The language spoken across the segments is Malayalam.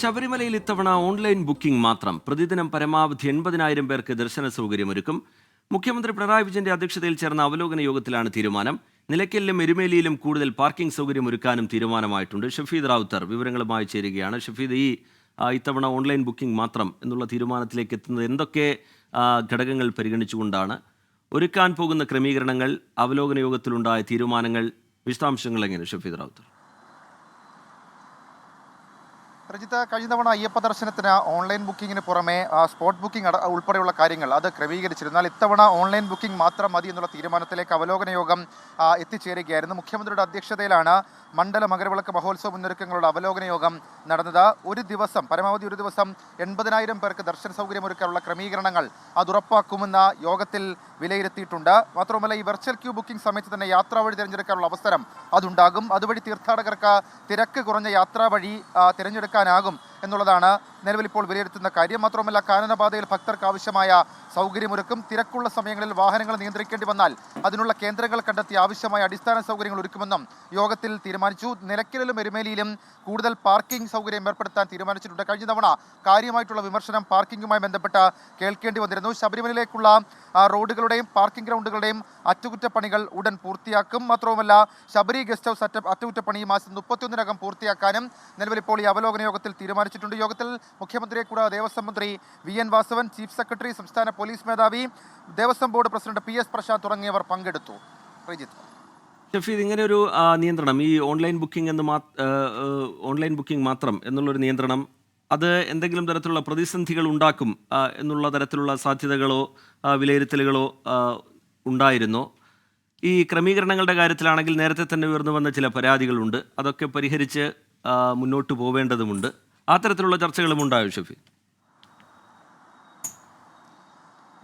ശബരിമലയിൽ ഇത്തവണ ഓൺലൈൻ ബുക്കിംഗ് മാത്രം. പ്രതിദിനം പരമാവധി 80,000 പേർക്ക് ദർശന സൗകര്യമൊരുക്കും. മുഖ്യമന്ത്രി പിണറായി വിജയന്റെ അധ്യക്ഷതയിൽ ചേർന്ന അവലോകന യോഗത്തിലാണ് തീരുമാനം. നിലയ്ക്കലിലും എരുമേലിയിലും കൂടുതൽ പാർക്കിംഗ് സൗകര്യമൊരുക്കാനും തീരുമാനമായിട്ടുണ്ട്. ഷഫീദ് റാവുത്തർ വിവരങ്ങളുമായി ചേരുകയാണ്. ഷഫീദ്, ഇത്തവണ ഓൺലൈൻ ബുക്കിംഗ് മാത്രം എന്നുള്ള തീരുമാനത്തിലേക്ക് എത്തുന്നത് എന്തൊക്കെ ഘടകങ്ങൾ പരിഗണിച്ചുകൊണ്ടാണ്? ഒരുക്കാൻ പോകുന്ന ക്രമീകരണങ്ങൾ, അവലോകന യോഗത്തിലുണ്ടായ തീരുമാനങ്ങൾ, വിശദാംശങ്ങൾ എങ്ങനെ ഷഫീദ് റാവുത്തർ? രജിത്ത്, കഴിഞ്ഞ തവണ അയ്യപ്പ ദർശനത്തിന് ഓൺലൈൻ ബുക്കിങ്ങിന് പുറമെ സ്പോട്ട് ബുക്കിംഗ് ഉൾപ്പെടെയുള്ള കാര്യങ്ങൾ അത് ക്രമീകരിച്ചിരുന്നാൽ ഇത്തവണ ഓൺലൈൻ ബുക്കിംഗ് മാത്രം മതി എന്നുള്ള തീരുമാനത്തിലേക്ക് അവലോകന യോഗം എത്തിച്ചേരുകയായിരുന്നു. മുഖ്യമന്ത്രിയുടെ അധ്യക്ഷതയിലാണ് മണ്ഡല മകരവിളക്ക് മഹോത്സവ മുന്നൊരുക്കങ്ങളുടെ അവലോകന യോഗം നടന്നത്. പരമാവധി ഒരു ദിവസം 80,000 പേർക്ക് ദർശന സൗകര്യമൊരുക്കാനുള്ള ക്രമീകരണങ്ങൾ അത് ഉറപ്പാക്കുമെന്ന് യോഗത്തിൽ വിലയിരുത്തിയിട്ടുണ്ട്. മാത്രമല്ല, ഈ വെർച്വൽ ക്യൂ ബുക്കിംഗ് സമയത്ത് തന്നെ യാത്രാവഴി തിരഞ്ഞെടുക്കാനുള്ള അവസരം അതുണ്ടാകും. അതുവഴി തീർത്ഥാടകർക്ക് തിരക്ക് കുറഞ്ഞ യാത്രാവഴി തിരഞ്ഞെടുക്കാനാകും എന്നുള്ളതാണ് നിലവിൽ ഇപ്പോൾ വിലയിരുത്തുന്ന കാര്യം. മാത്രമല്ല, കാനനപാതയിൽ ഭക്തർക്ക് ആവശ്യമായ സൗകര്യമൊരുക്കും. തിരക്കുള്ള സമയങ്ങളിൽ വാഹനങ്ങൾ നിയന്ത്രിക്കേണ്ടി വന്നാൽ അതിനുള്ള കേന്ദ്രങ്ങൾ കണ്ടെത്തി ആവശ്യമായ അടിസ്ഥാന സൗകര്യങ്ങൾ ഒരുക്കുമെന്നും യോഗത്തിൽ തീരുമാനിച്ചു. നിലയ്ക്കലിലും എരുമേലിയിലും കൂടുതൽ പാർക്കിംഗ് സൗകര്യം ഏർപ്പെടുത്താൻ തീരുമാനിച്ചിട്ടുണ്ട്. കഴിഞ്ഞ തവണ കാര്യമായിട്ടുള്ള വിമർശനം പാർക്കിംഗുമായി ബന്ധപ്പെട്ട് കേൾക്കേണ്ടി വന്നിരുന്നു. ശബരിമലയിലേക്കുള്ള റോഡുകളുടെയും പാർക്കിംഗ് ഗ്രൗണ്ടുകളുടെയും അറ്റകുറ്റപ്പണികൾ ഉടൻ പൂർത്തിയാക്കും. മാത്രവുമല്ല, ശബരി ഗസ്റ്റ് ഹൗസ് അറ്റകുറ്റപ്പണി ഈ മാസം 31-നകം പൂർത്തിയാക്കാനും നിലവിൽ ഇപ്പോൾ ഈ അവലോകന യോഗത്തിൽ തീരുമാനിച്ചിട്ടുണ്ട്. യോഗത്തിൽ മുഖ്യമന്ത്രിയെ കൂടാതെ ദേവസ്വം മന്ത്രി VN വാസവൻ, ചീഫ് സെക്രട്ടറി, സംസ്ഥാന പോലീസ് മേധാവി, Devaswom board president PS Prashanth തുടങ്ങിയവർ പങ്കെടുത്തു. ഷഫീദ്, ഇങ്ങനെ ഒരു നിയന്ത്രണം, ഈ ഓൺലൈൻ ബുക്കിംഗ് മാത്രം എന്നുള്ളൊരു നിയന്ത്രണം, അത് എന്തെങ്കിലും തരത്തിലുള്ള പ്രതിസന്ധികൾ ഉണ്ടാക്കും എന്നുള്ള തരത്തിലുള്ള സാധ്യതകളോ വിലയിരുത്തലുകളോ ഉണ്ടായിരുന്നോ? ഈ ക്രമീകരണങ്ങളുടെ കാര്യത്തിലാണെങ്കിൽ നേരത്തെ തന്നെ ഉയർന്നു വന്ന ചില പരാതികളുണ്ട്. അതൊക്കെ പരിഹരിച്ച് മുന്നോട്ട് പോവേണ്ടതുമുണ്ട്. ആ തരത്തിലുള്ള ചർച്ചകളും ഉണ്ടായോ ഷഫീദ്?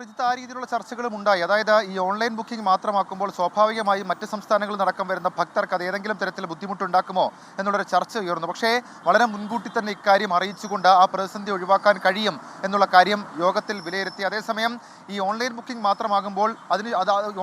ആ രീതിയിലുള്ള ചർച്ചകളും ഉണ്ടായി. അതായത്, ഈ ഓൺലൈൻ ബുക്കിംഗ് മാത്രമാക്കുമ്പോൾ സ്വാഭാവികമായും മറ്റ് സംസ്ഥാനങ്ങളിൽ നടക്കം വരുന്ന ഭക്തർക്ക് അത് ഏതെങ്കിലും തരത്തിൽ ബുദ്ധിമുട്ടുണ്ടാക്കുമോ എന്നുള്ളൊരു ചർച്ച ഉയർന്നു. പക്ഷേ വളരെ മുൻകൂട്ടി തന്നെ ഇക്കാര്യം അറിയിച്ചുകൊണ്ട് ആ പ്രതിസന്ധി ഒഴിവാക്കാൻ കഴിയും എന്നുള്ള കാര്യം യോഗത്തിൽ വിലയിരുത്തി. അതേസമയം ഈ ഓൺലൈൻ ബുക്കിംഗ് മാത്രമാകുമ്പോൾ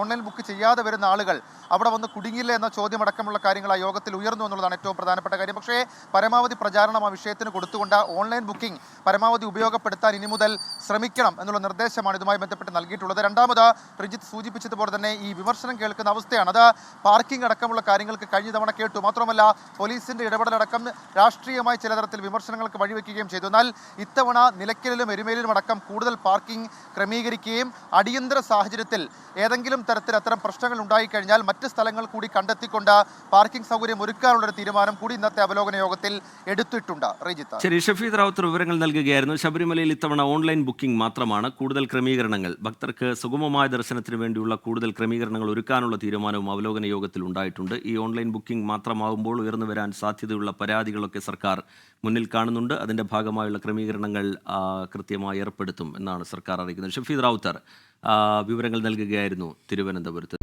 ഓൺലൈൻ ബുക്ക് ചെയ്യാതെ വരുന്ന ആളുകൾ അവിടെ വന്ന് കുടുങ്ങില്ല എന്ന ചോദ്യം അടക്കമുള്ള കാര്യങ്ങൾ ആ യോഗത്തിൽ ഉയർന്നു എന്നുള്ളതാണ് ഏറ്റവും പ്രധാനപ്പെട്ട കാര്യം. പക്ഷേ പരമാവധി പ്രചാരണം ആ വിഷയത്തിന് കൊടുത്തുകൊണ്ട് ഓൺലൈൻ ബുക്കിംഗ് പരമാവധി ഉപയോഗപ്പെടുത്താൻ ഇനി മുതൽ ശ്രമിക്കണം എന്നുള്ള നിർദ്ദേശമാണ് ഇതുമായി ബന്ധപ്പെട്ട് നൽകിയിട്ടുള്ളത്. രണ്ടാമത്, റിജിത്ത് സൂചിപ്പിച്ചതുപോലെ തന്നെ ഈ വിമർശനം കേൾക്കുന്ന അവസ്ഥയാണ്. അത് പാർക്കിംഗ് അടക്കമുള്ള കാര്യങ്ങൾക്ക് കഴിഞ്ഞ തവണ കേട്ടു. മാത്രമല്ല, പോലീസിന്റെ ഇടപെടലടക്കം രാഷ്ട്രീയമായി ചില തരത്തിൽ വിമർശനങ്ങൾക്ക് വഴിവെക്കുകയും ചെയ്തു. എന്നാൽ ഇത്തവണ നിലയ്ക്കലിലും എരുമേലിലും അടക്കം കൂടുതൽ പാർക്കിംഗ് ക്രമീകരിക്കുകയും അടിയന്തര സാഹചര്യത്തിൽ ഏതെങ്കിലും തരത്തിൽ അത്തരം പ്രശ്നങ്ങൾ ഉണ്ടായിക്കഴിഞ്ഞാൽ മറ്റ് സ്ഥലങ്ങൾ കൂടി കണ്ടെത്തിക്കൊണ്ട് പാർക്കിംഗ് സൗകര്യം ഒരുക്കാനുള്ളൊരു തീരുമാനം കൂടി ഇന്നത്തെ അവലോകന യോഗത്തിൽ എടുത്തിട്ടുണ്ട്. റിജിത്ത്, ശരി. ഷഫീദ് റാവുത്തർ വിവരങ്ങൾ നൽകുകയായിരുന്നു. ശബരിമലയിൽ ഇത്തവണ ഓൺലൈൻ ബുക്കിംഗ് മാത്രമാണ്. കൂടുതൽ ക്രമീകരണങ്ങൾ, ഭക്തർക്ക് സുഗമമായ ദർശനത്തിന് വേണ്ടിയുള്ള കൂടുതൽ ക്രമീകരണങ്ങൾ ഒരുക്കാനുള്ള തീരുമാനവും അവലോകന യോഗത്തിൽ ഉണ്ടായിട്ടുണ്ട്. ഈ ഓൺലൈൻ ബുക്കിംഗ് മാത്രമാകുമ്പോൾ ഉയർന്നു വരാൻ സാധ്യതയുള്ള പരാതികളൊക്കെ സർക്കാർ മുന്നിൽ കാണുന്നുണ്ട്. അതിൻ്റെ ഭാഗമായുള്ള ക്രമീകരണങ്ങൾ കൃത്യമായി ഏർപ്പെടുത്തും എന്നാണ് സർക്കാർ അറിയിക്കുന്നത്. ഷഫീദ് റാവുത്തർ വിവരങ്ങൾ നൽകുകയായിരുന്നു തിരുവനന്തപുരത്ത്.